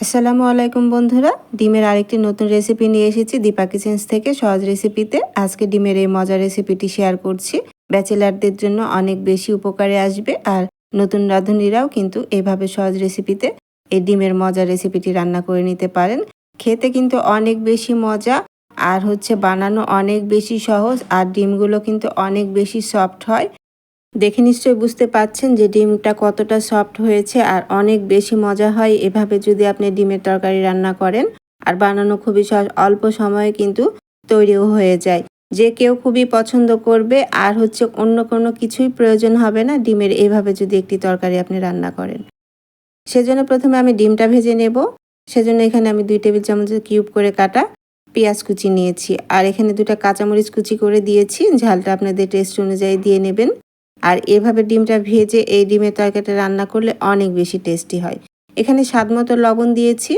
আসসালামু আলাইকুম বন্ধুরা, ডিমের আরেকটি নতুন রেসিপি নিয়ে এসেছি দীপা কিচেন্স থেকে সহজ রেসিপিতে। আজকে ডিমের এই মজার রেসিপিটি শেয়ার করছি। ব্যাচেলারদের জন্য অনেক বেশি উপকারে আসবে, আর নতুন রাঁধুনিরাও কিন্তু এভাবে সহজ রেসিপিতে এই ডিমের মজার রেসিপিটি রান্না করে নিতে পারেন। খেতে কিন্তু অনেক বেশি মজা, আর বানানো অনেক বেশি সহজ, আর ডিমগুলো কিন্তু অনেক বেশি সফট হয়। দেখে নিশ্চয়ই বুঝতে পাচ্ছেন যে ডিমটা কতটা সফট হয়েছে, আর অনেক বেশি মজা হয় এভাবে যদি আপনি ডিমের তরকারি রান্না করেন। আর বানানো খুবই সহজ, অল্প সময়ে কিন্তু তৈরিও হয়ে যায়। যে কেউ খুবই পছন্দ করবে, আর অন্য কোনো কিছুই প্রয়োজন হবে না ডিমের এভাবে যদি একটি তরকারি আপনি রান্না করেন। সেজন্য প্রথমে আমি ডিমটা ভেজে নেব। সেজন্য এখানে আমি 2 টেবিল চামচের কিউব করে কাটা পেঁয়াজ কুচি নিয়েছি, আর এখানে 2টা কাঁচামরিচ কুচি করে দিয়েছি। ঝালটা আপনাদের টেস্ট অনুযায়ী দিয়ে নেবেন। আর এভাবে ডিমটা ভেজে এই ডিমের তরকারিটা রান্না করলে অনেক বেশি টেস্টি হয়। এখানে স্বাদমতো লবণ দিয়েছি।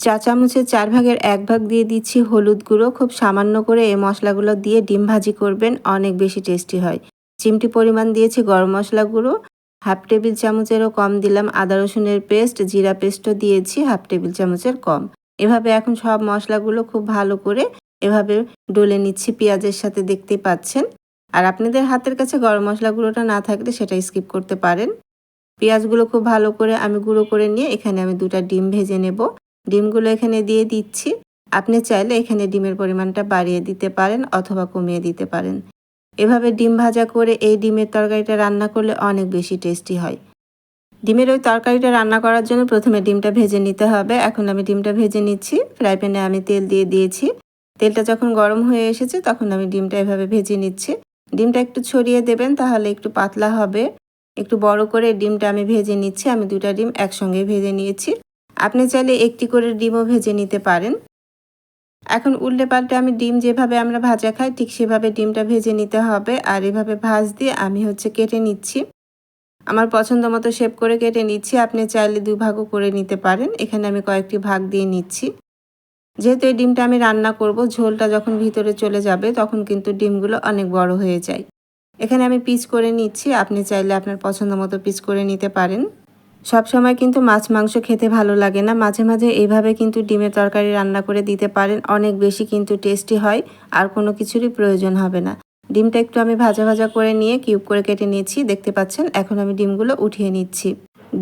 চা চামচের 4 ভাগের 1 ভাগ দিয়ে দিচ্ছি হলুদ গুঁড়ো। খুব সামান্য করে এই মশলাগুলো দিয়ে ডিম ভাজি করবেন, অনেক বেশি টেস্টি হয়। চিমটি পরিমাণ দিয়েছি গরম মশলা গুঁড়ো। হাফ টেবিল চামচেরও কম দিলাম আদা রসুনের পেস্ট, জিরা পেস্টও দিয়েছি হাফ টেবিল চামচের কম। এভাবে এখন সব মশলাগুলো খুব ভালো করে এভাবে ডলে নিচ্ছি পেঁয়াজের সাথে, দেখতেই পাচ্ছেন। আর আপনাদের হাতের কাছে গরম মশলা গুঁড়োটা না থাকলে সেটা স্কিপ করতে পারেন। পেঁয়াজগুলো খুব ভালো করে আমি গুঁড়ো করে নিয়ে এখানে আমি 2টা ডিম ভেজে নেব। ডিমগুলো এখানে দিয়ে দিচ্ছি। আপনি চাইলে এখানে ডিমের পরিমাণটা বাড়িয়ে দিতে পারেন অথবা কমিয়ে দিতে পারেন। এভাবে ডিম ভাজা করে এই ডিমের তরকারিটা রান্না করলে অনেক বেশি টেস্টি হয়। ডিমের ওই তরকারিটা রান্না করার জন্য প্রথমে ডিমটা ভেজে নিতে হবে। এখন আমি ডিমটা ভেজে নিচ্ছি। ফ্রাই প্যানে আমি তেল দিয়ে দিয়েছি। তেলটা যখন গরম হয়ে এসেছে তখন আমি ডিমটা এভাবে ভেজে নিচ্ছি। ডিমটা একটু ছড়িয়ে দেবেন, তাহলে একটু পাতলা হবে। একটু বড় করে ডিমটা আমি ভেজে নিচ্ছি। আমি 2টা ডিম একসঙ্গে ভেজে নিয়েছি। আপনি চাইলে একটি করে ডিমও ভেজে নিতে পারেন। এখন উল্টে পাল্টে আমি ডিম যেভাবে আমরা ভাজা খাই ঠিক সেভাবে ডিমটা ভেজে নিতে হবে। আর এভাবে ভাজ দিয়ে আমি কেটে নিচ্ছি। আমার পছন্দ মতো শেপ করে কেটে নিচ্ছি। আপনি চাইলে 2 ভাগও করে নিতে পারেন। এখানে আমি কয়েকটি ভাগ দিয়ে নিচ্ছি। যেহেতু এই ডিমটা আমি রান্না করব, ঝোলটা যখন ভিতরে চলে যাবে তখন কিন্তু ডিমগুলো অনেক বড় হয়ে যায়। এখানে আমি পিস করে নিচ্ছি। আপনি চাইলে আপনার পছন্দ মতো পিস করে নিতে পারেন। সবসময় কিন্তু মাছ মাংস খেতে ভালো লাগে না, মাঝে মাঝে এইভাবে কিন্তু ডিমের তরকারি রান্না করে দিতে পারেন, অনেক বেশি কিন্তু টেস্টি হয়। আর কোনো কিছুরই প্রয়োজন হবে না। ডিমটা একটু আমি ভাজা ভাজা করে নিয়ে কিউব করে কেটে নিয়েছি, দেখতে পাচ্ছেন। এখন আমি ডিমগুলো উঠিয়ে নিচ্ছি।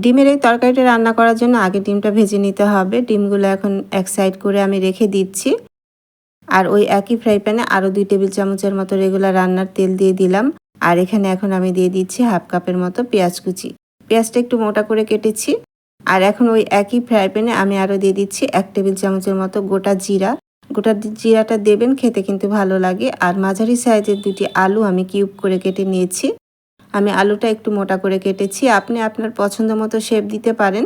ডিমের এই তরকারিটা রান্না করার জন্য আগে ডিমটা ভেজে নিতে হবে। ডিমগুলো এখন এক সাইড করে আমি রেখে দিচ্ছি। আর ওই একই ফ্রাই প্যানে আরও 2 টেবিল চামচের মতো রেগুলার রান্নার তেল দিয়ে দিলাম। আর এখানে এখন আমি দিয়ে দিচ্ছি হাফ কাপের মতো পেঁয়াজ কুচি। পেঁয়াজটা একটু মোটা করে কেটেছি। আর এখন ওই একই ফ্রাই প্যানে আমি আরও দিয়ে দিচ্ছি 1 টেবিল চামচের মতো গোটা জিরা। গোটা জিরাটা দেবেন, খেতে কিন্তু ভালো লাগে। আর মাঝারি সাইজের 2টি আলু আমি কিউব করে কেটে নিয়েছি। আমি আলুটা একটু মোটা করে কেটেছি। আপনি আপনার পছন্দ মতো শেপ দিতে পারেন।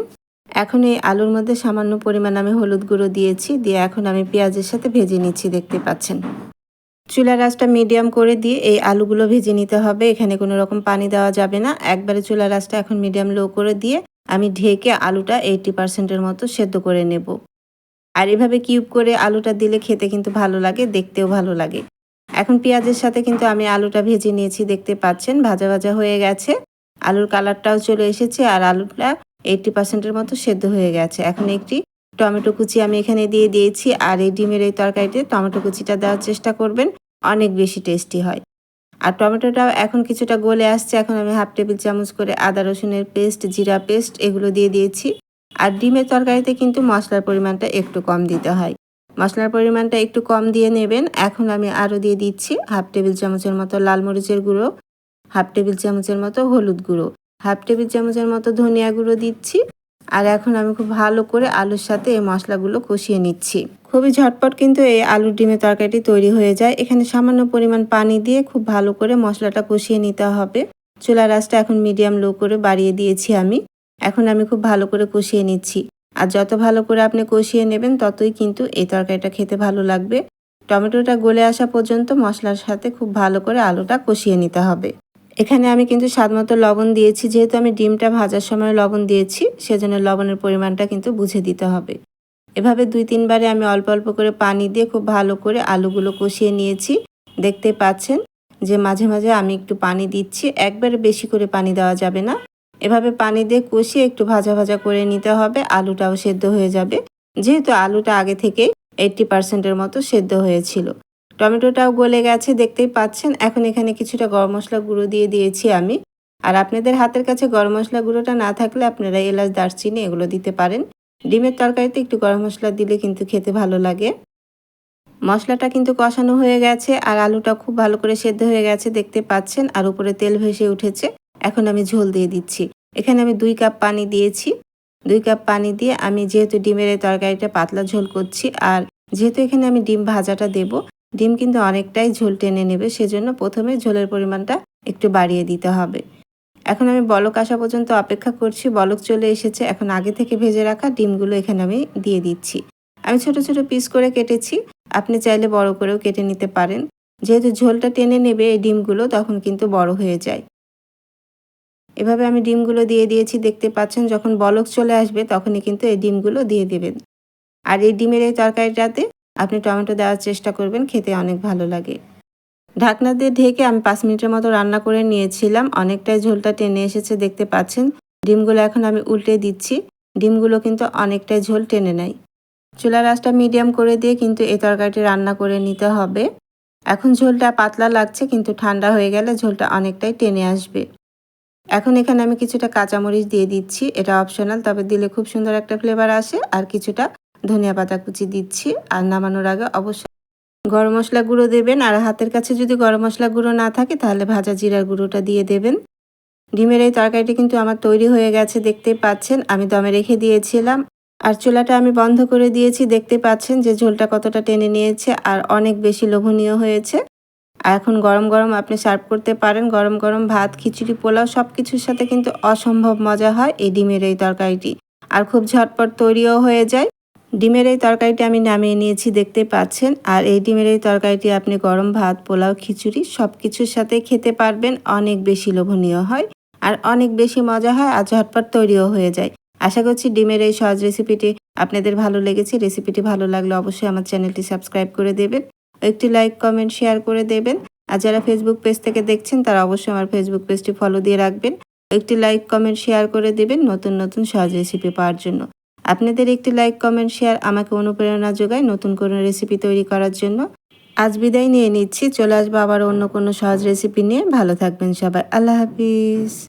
এখন এই আলুর মধ্যে সামান্য পরিমাণ আমি হলুদ গুঁড়ো দিয়েছি। দিয়ে এখন আমি পেঁয়াজের সাথে ভেজে নিচ্ছি, দেখতে পাচ্ছেন। চুলার আঁচটা মিডিয়াম করে দিয়ে এই আলুগুলো ভেজে নিতে হবে। এখানে কোনো রকম পানি দেওয়া যাবে না। একবারে চুলার আঁচটা এখন মিডিয়াম লো করে দিয়ে আমি ঢেকে আলুটা 80% মতো সেদ্ধ করে নেব। আর এভাবে কিউব করে আলুটা দিলে খেতে কিন্তু ভালো লাগে, দেখতেও ভালো লাগে। এখন পেঁয়াজের সাথে কিন্তু আমি আলুটা ভেজে নিয়েছি, দেখতে পাচ্ছেন। ভাজা ভাজা হয়ে গেছে, আলুর কালারটাও চলে এসেছে, আর আলুটা 80%-এর মতো সেদ্ধ হয়ে গেছে। এখন একটি টমেটো কুচি আমি এখানে দিয়ে দিয়েছি। আর এই ডিমের এই তরকারিতে টমেটো কুচিটা দেওয়ার চেষ্টা করবেন, অনেক বেশি টেস্টি হয়। আর টমেটোটাও এখন কিছুটা গলে আসছে। এখন আমি হাফ টেবিল চামচ করে আদা রসুনের পেস্ট, জিরা পেস্ট এগুলো দিয়ে দিয়েছি। আর ডিমের তরকারিতে কিন্তু মশলার পরিমাণটা একটু কম দিতে হয়। মশলার পরিমাণটা একটু কম দিয়ে নেবেন। এখন আমি আরও দিয়ে দিচ্ছি হাফ টেবিল চামচের মতো লাল মরিচের গুঁড়ো, হাফ টেবিল চামচের মতো হলুদ গুঁড়ো, হাফ টেবিল চামচের মতো ধনিয়া গুঁড়ো দিচ্ছি। আর এখন আমি খুব ভালো করে আলুর সাথে এই মশলাগুলো কষিয়ে নিচ্ছি। খুবই ঝটপট কিন্তু এই আলুর ডিমের তরকারিটি তৈরি হয়ে যায়। এখানে সামান্য পরিমাণ পানি দিয়ে খুব ভালো করে মশলাটা কষিয়ে নিতে হবে। চুলার আঁচটা এখন মিডিয়াম লো করে বাড়িয়ে দিয়েছি আমি। এখন আমি খুব ভালো করে কষিয়ে নিচ্ছি। আর যত ভালো করে আপনি কষিয়ে নেবেন ততই কিন্তু এই তরকারিটা খেতে ভালো লাগবে। টমেটোটা গলে আসা পর্যন্ত মশলার সাথে খুব ভালো করে আলুটা কষিয়ে নিতে হবে। এখানে আমি কিন্তু স্বাদমতো লবণ দিয়েছি। যেহেতু আমি ডিমটা ভাজার সময় লবণ দিয়েছি, সেজন্য লবণের পরিমাণটা কিন্তু বুঝে দিতে হবে। এভাবে 2-3 বারে আমি অল্প অল্প করে পানি দিয়ে খুব ভালো করে আলুগুলো কষিয়ে নিয়েছি। দেখতে পাচ্ছেন যে মাঝে মাঝে আমি একটু পানি দিচ্ছি। একবারে বেশি করে পানি দেওয়া যাবে না। এভাবে পানি দিয়ে কষিয়ে একটু ভাজা ভাজা করে নিতে হবে, আলুটাও সেদ্ধ হয়ে যাবে। যেহেতু আলুটা আগে থেকেই 80% মতো সেদ্ধ হয়েছিল। টমেটোটাও গলে গেছে দেখতেই পাচ্ছেন। এখন এখানে কিছুটা গরম মসলা গুঁড়ো দিয়ে দিয়েছি আমি। আর আপনাদের হাতের কাছে গরম মসলা গুঁড়োটা না থাকলে আপনারা এলাচ, দারচিনি এগুলো দিতে পারেন। ডিমের তরকারিতে একটু গরম মসলা দিলে কিন্তু খেতে ভালো লাগে। মসলাটা কিন্তু কষানো হয়ে গেছে আর আলুটা খুব ভালো করে সেদ্ধ হয়ে গেছে দেখতে পাচ্ছেন, আর উপরে তেল ভেসে উঠেছে। এখন আমি ঝোল দিয়ে দিচ্ছি। এখানে আমি 2 কাপ পানি দিয়েছি। 2 কাপ পানি দিয়ে আমি যেহেতু ডিমের এই তরকারিটা পাতলা ঝোল করছি, আর যেহেতু এখানে আমি ডিম ভাজাটা দেব, ডিম কিন্তু অনেকটাই ঝোল টেনে নেবে, সেজন্য প্রথমে ঝোলের পরিমাণটা একটু বাড়িয়ে দিতে হবে। এখন আমি বলক আসা পর্যন্ত অপেক্ষা করছি। বলক চলে এসেছে। এখন আগে থেকে ভেজে রাখা ডিমগুলো এখানে আমি দিয়ে দিচ্ছি। আমি ছোট ছোট পিস করে কেটেছি। আপনি চাইলে বড় করেও কেটে নিতে পারেন। যেহেতু ঝোলটা টেনে নেবে এই ডিমগুলো, তখন কিন্তু বড় হয়ে যায়। এভাবে আমি ডিমগুলো দিয়ে দিয়েছি দেখতে পাচ্ছেন। যখন বলক চলে আসবে তখনই কিন্তু এই ডিমগুলো দিয়ে দেবেন। আর এই ডিমের এই তরকারিটাতে আপনি টমেটো দেওয়ার চেষ্টা করবেন, খেতে অনেক ভালো লাগে। ঢাকনা দিয়ে ঢেকে আমি 5 মিনিটের মতো রান্না করে নিয়েছিলাম। অনেকটাই ঝোলটা টেনে এসেছে দেখতে পাচ্ছেন। ডিমগুলো এখন আমি উল্টে দিচ্ছি। ডিমগুলো কিন্তু অনেকটাই ঝোল টেনে নেয়। চুলার আঁচটা মিডিয়াম করে দিয়ে কিন্তু এই তরকারিটি রান্না করে নিতে হবে। এখন ঝোলটা পাতলা লাগছে, কিন্তু ঠান্ডা হয়ে গেলে ঝোলটা অনেকটাই টেনে আসবে। এখন এখানে আমি কিছুটা কাঁচামরিচ দিয়ে দিচ্ছি। এটা অপশনাল, তবে দিলে খুব সুন্দর একটা ফ্লেভার আসে। আর কিছুটা ধনিয়া পাতা কুচি দিচ্ছি। আর নামানোর আগে অবশ্যই গরম মসলা গুঁড়ো দেবেন। আর হাতের কাছে যদি গরম মসলা গুঁড়ো না থাকে তাহলে ভাজা জিরার গুঁড়োটা দিয়ে দেবেন। ডিমের এই তরকারিটি কিন্তু আমার তৈরি হয়ে গেছে দেখতেই পাচ্ছেন। আমি দমে রেখে দিয়েছিলাম আর চুলাটা আমি বন্ধ করে দিয়েছি। দেখতে পাচ্ছেন যে ঝোলটা কতটা টেনে নিয়েছে আর অনেক বেশি লোভনীয় হয়েছে। আর এখন গরম গরম আপনি সার্ভ করতে পারেন। গরম গরম ভাত, খিচুড়ি, পোলাও সব কিছুর সাথে কিন্তু অসম্ভব মজা হয় এই ডিমের এই তরকারিটি। আর খুব ঝটপট তৈরিও হয়ে যায়। ডিমের এই তরকারিটি আমি নামিয়ে নিয়েছি দেখতে পাচ্ছেন। আর এই ডিমের এই তরকারিটি আপনি গরম ভাত, পোলাও, খিচুড়ি সব কিছুর সাথে খেতে পারবেন। অনেক বেশি লোভনীয় হয় আর অনেক বেশি মজা হয় আর ঝটপট তৈরিও হয়ে যায়। আশা করছি ডিমের এই সহজ রেসিপিটি আপনাদের ভালো লেগেছে। রেসিপিটি ভালো লাগলে অবশ্যই আমার চ্যানেলটি সাবস্ক্রাইব করে দেবেন। একটি লাইক, কমেন্ট, শেয়ার করে দেবেন। আর যারা ফেসবুক পেজ থেকে দেখছেন তারা অবশ্যই আমার ফেসবুক পেজটি ফলো দিয়ে রাখবেন। একটি লাইক, কমেন্ট, শেয়ার করে দেবেন নতুন নতুন সহজ রেসিপি পাওয়ার জন্য। আপনাদের একটি লাইক, কমেন্ট, শেয়ার আমাকে অনুপ্রেরণা যোগায় নতুন কোনো রেসিপি তৈরি করার জন্য। আজ বিদায় নিয়ে নিচ্ছি। চলে আসবো আবার অন্য কোনো সহজ রেসিপি নিয়ে। ভালো থাকবেন সবাই। আল্লাহ হাফিজ।